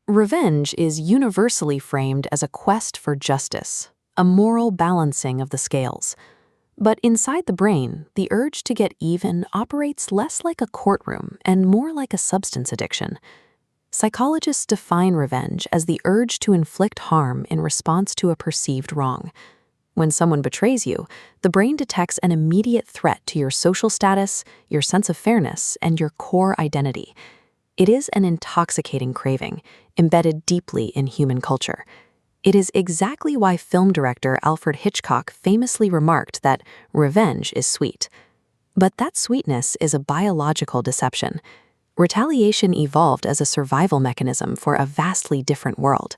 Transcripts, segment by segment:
Revenge is universally framed as a quest for justice, a moral balancing of the scales. But inside the brain, the urge to get even operates less like a courtroom and more like a substance addiction. Psychologists define revenge as the urge to inflict harm in response to a perceived wrong. When someone betrays you, the brain detects an immediate threat to your social status, your sense of fairness, and your core identity. It is an intoxicating craving, embedded deeply in human culture. It is exactly why film director Alfred Hitchcock famously remarked that revenge is sweet. But that sweetness is a biological deception. Retaliation evolved as a survival mechanism for a vastly different world.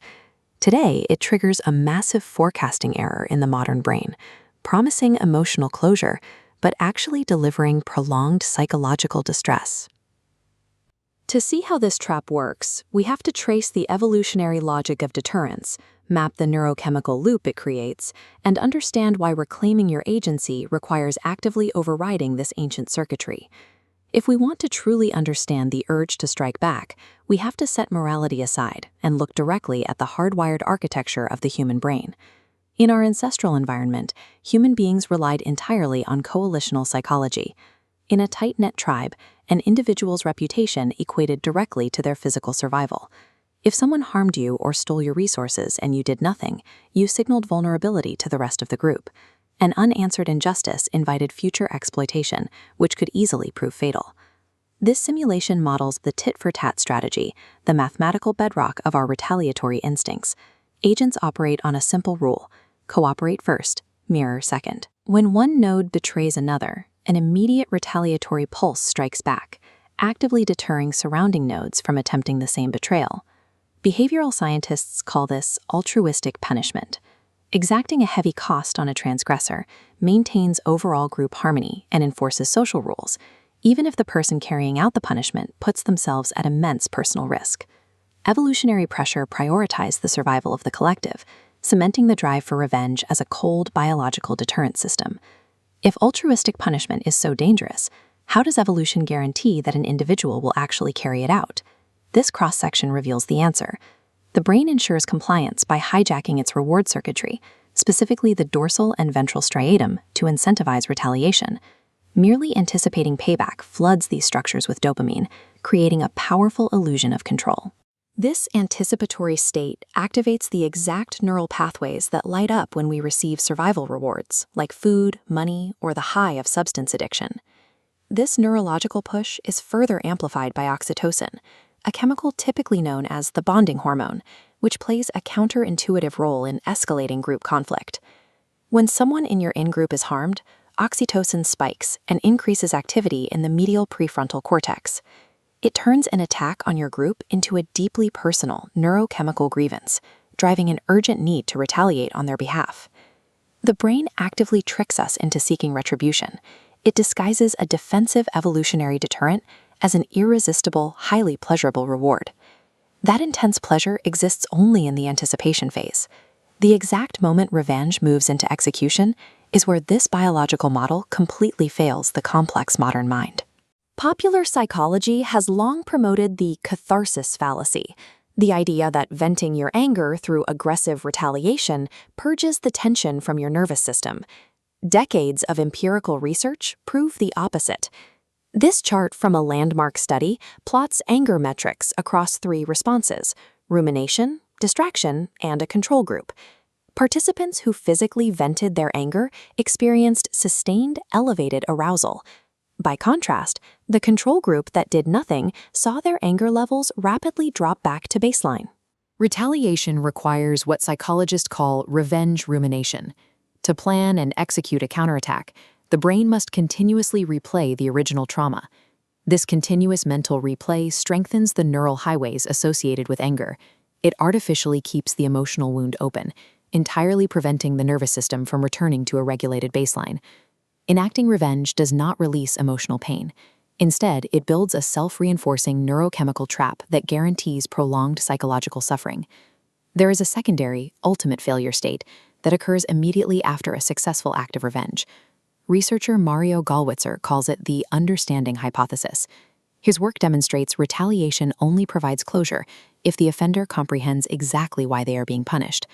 Today, it triggers a massive forecasting error in the modern brain, promising emotional closure, but actually delivering prolonged psychological distress. To see how this trap works, we have to trace the evolutionary logic of deterrence, map the neurochemical loop it creates, and understand why reclaiming your agency requires actively overriding this ancient circuitry. If we want to truly understand the urge to strike back, we have to set morality aside and look directly at the hardwired architecture of the human brain. In our ancestral environment, human beings relied entirely on coalitional psychology. In a tight-knit tribe, an individual's reputation equated directly to their physical survival. If someone harmed you or stole your resources and you did nothing, you signaled vulnerability to the rest of the group. An unanswered injustice invited future exploitation, which could easily prove fatal. This simulation models the tit-for-tat strategy, the mathematical bedrock of our retaliatory instincts. Agents operate on a simple rule: cooperate first, mirror second. When one node betrays another, an immediate retaliatory pulse strikes back, actively deterring surrounding nodes from attempting the same betrayal. Behavioral scientists call this altruistic punishment. Exacting a heavy cost on a transgressor maintains overall group harmony and enforces social rules, even if the person carrying out the punishment puts themselves at immense personal risk. Evolutionary pressure prioritized the survival of the collective, cementing the drive for revenge as a cold biological deterrent system. If altruistic punishment is so dangerous, how does evolution guarantee that an individual will actually carry it out? This cross-section reveals the answer. The brain ensures compliance by hijacking its reward circuitry, specifically the dorsal and ventral striatum, to incentivize retaliation. Merely anticipating payback floods these structures with dopamine, creating a powerful illusion of control. This anticipatory state activates the exact neural pathways that light up when we receive survival rewards, like food, money, or the high of substance addiction. This neurological push is further amplified by oxytocin, a chemical typically known as the bonding hormone, which plays a counterintuitive role in escalating group conflict. When someone in your in-group is harmed, oxytocin spikes and increases activity in the medial prefrontal cortex. It turns an attack on your group into a deeply personal neurochemical grievance, driving an urgent need to retaliate on their behalf. The brain actively tricks us into seeking retribution. It disguises a defensive evolutionary deterrent as an irresistible, highly pleasurable reward. That intense pleasure exists only in the anticipation phase. The exact moment revenge moves into execution is where this biological model completely fails the complex modern mind. Popular psychology has long promoted the catharsis fallacy, the idea that venting your anger through aggressive retaliation purges the tension from your nervous system. Decades of empirical research prove the opposite. This chart from a landmark study plots anger metrics across 3 responses: rumination, distraction, and a control group. Participants who physically vented their anger experienced sustained, elevated arousal. By contrast, the control group that did nothing saw their anger levels rapidly drop back to baseline. Retaliation requires what psychologists call revenge rumination. To plan and execute a counterattack, the brain must continuously replay the original trauma. This continuous mental replay strengthens the neural highways associated with anger. It artificially keeps the emotional wound open, entirely preventing the nervous system from returning to a regulated baseline. Enacting revenge does not release emotional pain. Instead, it builds a self-reinforcing neurochemical trap that guarantees prolonged psychological suffering. There is a secondary, ultimate failure state that occurs immediately after a successful act of revenge. Researcher Mario Gallwitzer calls it the understanding hypothesis. His work demonstrates retaliation only provides closure if the offender comprehends exactly why they are being punished.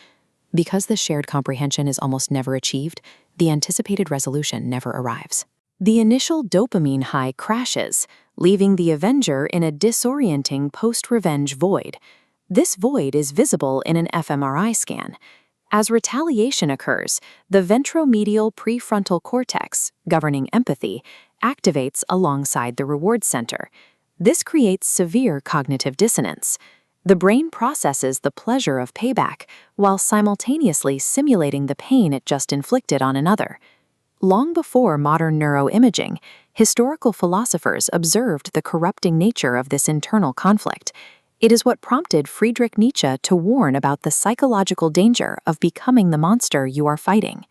Because this shared comprehension is almost never achieved, the anticipated resolution never arrives. The initial dopamine high crashes, leaving the avenger in a disorienting post-revenge void. This void is visible in an fMRI scan. As retaliation occurs, the ventromedial prefrontal cortex, governing empathy, activates alongside the reward center. This creates severe cognitive dissonance. The brain processes the pleasure of payback while simultaneously simulating the pain it just inflicted on another. Long before modern neuroimaging, historical philosophers observed the corrupting nature of this internal conflict. It is what prompted Friedrich Nietzsche to warn about the psychological danger of becoming the monster you are fighting.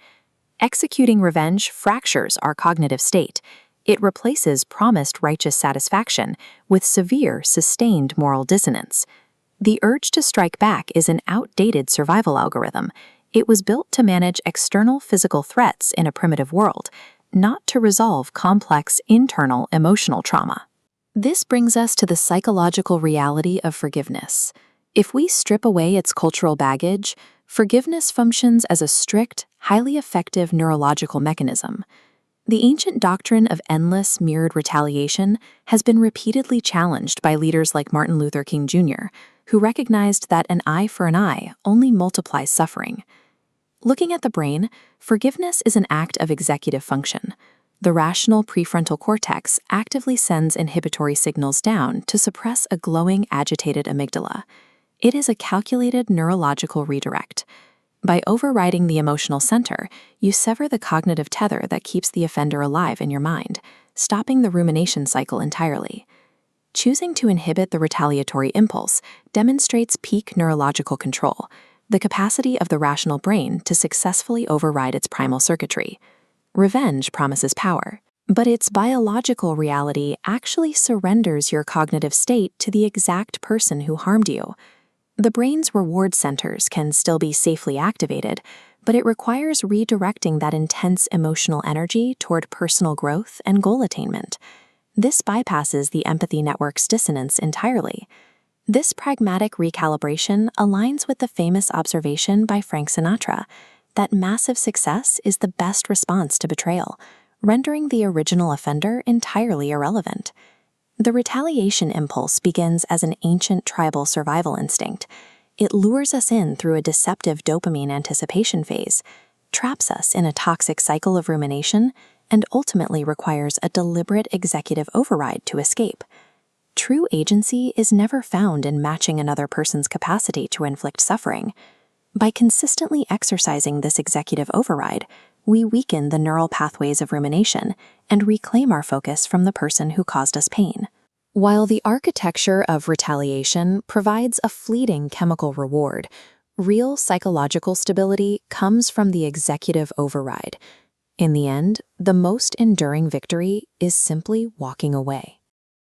Executing revenge fractures our cognitive state. It replaces promised righteous satisfaction with severe, sustained moral dissonance. The urge to strike back is an outdated survival algorithm. It was built to manage external physical threats in a primitive world, not to resolve complex internal emotional trauma. This brings us to the psychological reality of forgiveness. If we strip away its cultural baggage, forgiveness functions as a strict, highly effective neurological mechanism. The ancient doctrine of endless, mirrored retaliation has been repeatedly challenged by leaders like Martin Luther King Jr., who recognized that an eye for an eye only multiplies suffering. Looking at the brain, forgiveness is an act of executive function. The rational prefrontal cortex actively sends inhibitory signals down to suppress a glowing, agitated amygdala. It is a calculated neurological redirect. By overriding the emotional center, you sever the cognitive tether that keeps the offender alive in your mind, stopping the rumination cycle entirely. Choosing to inhibit the retaliatory impulse demonstrates peak neurological control, the capacity of the rational brain to successfully override its primal circuitry. Revenge promises power, but its biological reality actually surrenders your cognitive state to the exact person who harmed you. The brain's reward centers can still be safely activated, but it requires redirecting that intense emotional energy toward personal growth and goal attainment. This bypasses the empathy network's dissonance entirely. This pragmatic recalibration aligns with the famous observation by Frank Sinatra that massive success is the best response to betrayal, rendering the original offender entirely irrelevant. The retaliation impulse begins as an ancient tribal survival instinct. It lures us in through a deceptive dopamine anticipation phase, traps us in a toxic cycle of rumination, and ultimately requires a deliberate executive override to escape. True agency is never found in matching another person's capacity to inflict suffering. By consistently exercising this executive override, we weaken the neural pathways of rumination and reclaim our focus from the person who caused us pain. While the architecture of retaliation provides a fleeting chemical reward, real psychological stability comes from the executive override. In the end, the most enduring victory is simply walking away.